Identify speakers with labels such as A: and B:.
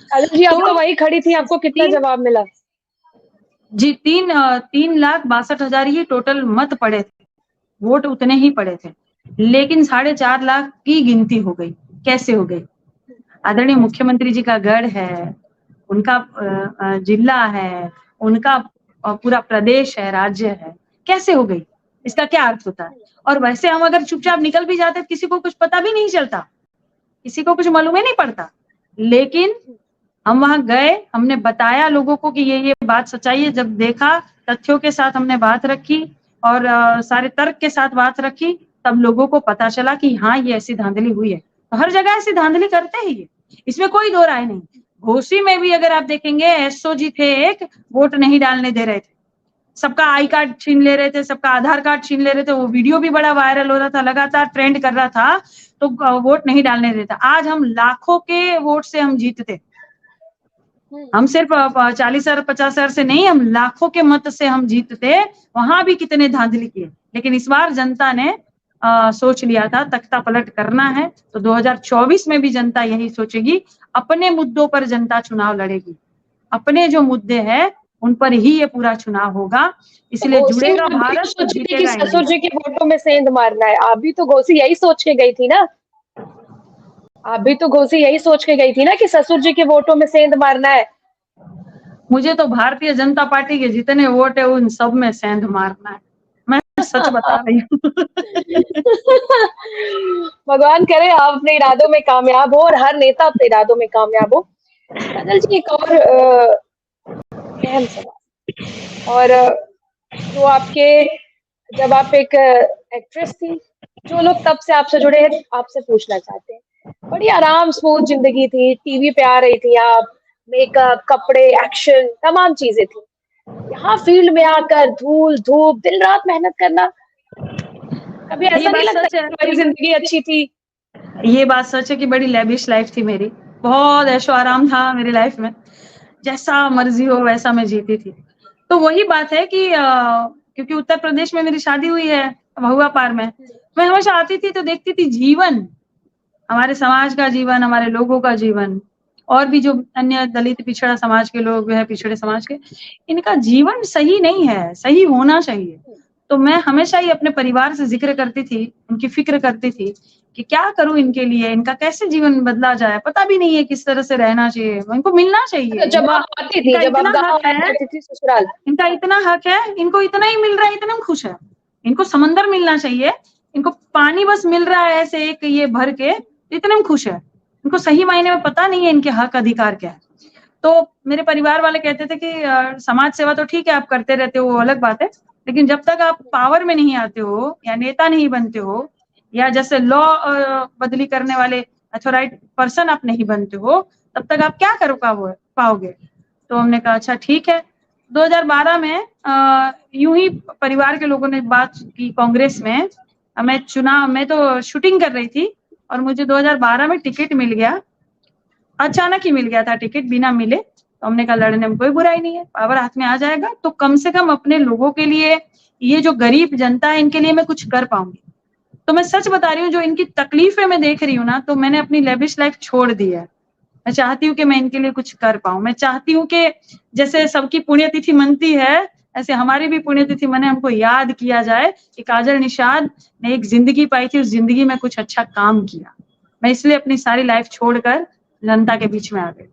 A: काजल जी, आप
B: तो
A: तो वहीं खड़ी थी, आपको कितना जवाब मिला?
B: जी 3,62,000 ही टोटल मत पड़े थे, वोट उतने ही पड़े थे, लेकिन 4.5 लाख की गिनती हो गई। कैसे हो गई? आदरणीय मुख्यमंत्री जी का गढ़ है, उनका जिला है, उनका पूरा प्रदेश है, राज्य है, कैसे हो गई? इसका क्या अर्थ होता है? और वैसे हम अगर चुपचाप निकल भी जाते, किसी को कुछ पता भी नहीं चलता, किसी को कुछ मालूम ही नहीं पड़ता। लेकिन हम वहां गए, हमने बताया लोगों को कि ये बात सच्चाई है। जब देखा, तथ्यों के साथ हमने बात रखी और सारे तर्क के साथ बात रखी, तब लोगों को पता चला कि हाँ, ये ऐसी धांधली हुई है। तो हर जगह ऐसी धांधली करते ही है, इसमें कोई दो राय नहीं। घोसी में भी अगर आप देखेंगे, एसओजी थे एक, वोट नहीं डालने दे रहे थे, सबका आई कार्ड छीन ले रहे थे, सबका आधार कार्ड छीन ले रहे थे। वो वीडियो भी बड़ा वायरल हो रहा था, लगातार ट्रेंड कर रहा था, तो वोट नहीं डालने देता। आज हम लाखों के वोट से हम जीतते, हम सिर्फ 40,000 50,000 से नहीं, हम लाखों के मत से हम जीतते। वहां भी कितने धांधली किए, लेकिन इस बार जनता ने सोच लिया था तख्ता पलट करना है, तो 2024 में भी जनता यही सोचेगी। अपने मुद्दों पर जनता चुनाव लड़ेगी, अपने जो मुद्दे हैं उन पर ही ये पूरा चुनाव होगा, इसलिए
A: घोसी में
B: जुड़ेगा
A: आप भी
B: भारत
A: तो
B: तो
A: सोची थी कि
B: जीतेगा
A: ससुर
B: इंडिया।
A: जी के वोटों में सेंध मारना है, आप भी तो घोसी यही सोच के गई थी ना? आप भी तो घोसी यही सोच के गई थी ना कि ससुर जी के वोटों में सेंध मारना है?
B: मुझे तो भारतीय जनता पार्टी के जितने वोट है उन सब में सेंध मारना है, मैं सच बता रही हूँ।
A: भगवान करे आप अपने इरादों में कामयाब हो और हर नेता अपने इरादों में कामयाब हो। काजल जी, एक और अहम सवाल, और जो आपके, जब आप एक एक्ट्रेस थी, जो लोग तब से आपसे जुड़े हैं आपसे पूछना चाहते हैं, बड़ी आराम स्मूथ जिंदगी थी, टीवी पे आ रही थी आप, मेकअप, कपड़े, एक्शन, तमाम चीजें थी। यहाँ फील्ड में आकर धूल धूप दिन रात मेहनत करना, कभी
B: ये
A: ऐसा नहीं
B: बात
A: लगता
B: सच
A: कि
B: है,
A: हमारी जिंदगी अच्छी थी?
B: ये बात सच है कि बड़ी लेविश लाइफ थी मेरी, बहुत ऐशो आराम था मेरी लाइफ में, जैसा मर्जी हो वैसा मैं जीती थी। तो वही बात है कि क्योंकि उत्तर प्रदेश में मेरी शादी हुई है, महुआ पार में, मैं हमेशा आती थी तो देखती थी जीवन, हमारे समाज का जीवन, हमारे लोगों का जीवन, और भी जो अन्य दलित पिछड़ा समाज के लोग हैं, पिछड़े समाज के, इनका जीवन सही नहीं है, सही होना चाहिए। तो मैं हमेशा ही अपने परिवार से जिक्र करती थी, उनकी फिक्र करती थी कि क्या करूं इनके लिए, इनका कैसे जीवन बदला जाए, पता भी नहीं है किस तरह से रहना चाहिए, इनको मिलना चाहिए,
A: जब आप आती थी,
B: इनका
A: जब आप
B: इतना
A: गाँव
B: हक
A: आया
B: है,
A: करती थी ससुराल,
B: इनका इतना हक है, इनको इतना ही मिल रहा है, इतना खुश है। इनको समंदर मिलना चाहिए, इनको पानी बस मिल रहा है ऐसे एक ये भर के, इतने में खुश है। इनको सही मायने में पता नहीं है इनके हक अधिकार क्या है। तो मेरे परिवार वाले कहते थे कि समाज सेवा तो ठीक है आप करते रहते हो, वो अलग बात है, लेकिन जब तक आप पावर में नहीं आते हो या नेता नहीं बनते हो या जैसे लॉ बदली करने वाले अथॉराइट पर्सन आप नहीं बनते हो, तब तक आप क्या कर पाओगे। तो हमने कहा अच्छा ठीक है। 2012 में यूं ही परिवार के लोगों ने बात की कांग्रेस में, मैं तो शूटिंग कर रही थी और मुझे 2012 में टिकट मिल गया, अचानक ही मिल गया था टिकट बिना मिले। तो हमने कहा लड़ने में कोई बुराई नहीं है, पावर हाथ में आ जाएगा तो कम से कम अपने लोगों के लिए, ये जो गरीब जनता है इनके लिए मैं कुछ कर पाऊंगी। तो मैं सच बता रही हूँ, जो इनकी तकलीफें मैं देख रही हूँ ना, तो मैंने अपनी लेविश लाइफ छोड़ दी है। मैं चाहती हूँ कि मैं इनके लिए कुछ कर पाऊं, मैं चाहती हूँ कि जैसे सबकी पुण्यतिथि मनती है, ऐसे हमारी भी पुण्यतिथि मने, हमको याद किया जाए कि काजल निषाद ने एक जिंदगी पाई थी, उस जिंदगी में कुछ अच्छा काम किया। मैं इसलिए अपनी सारी लाइफ छोड़कर जनता के बीच में आ गई।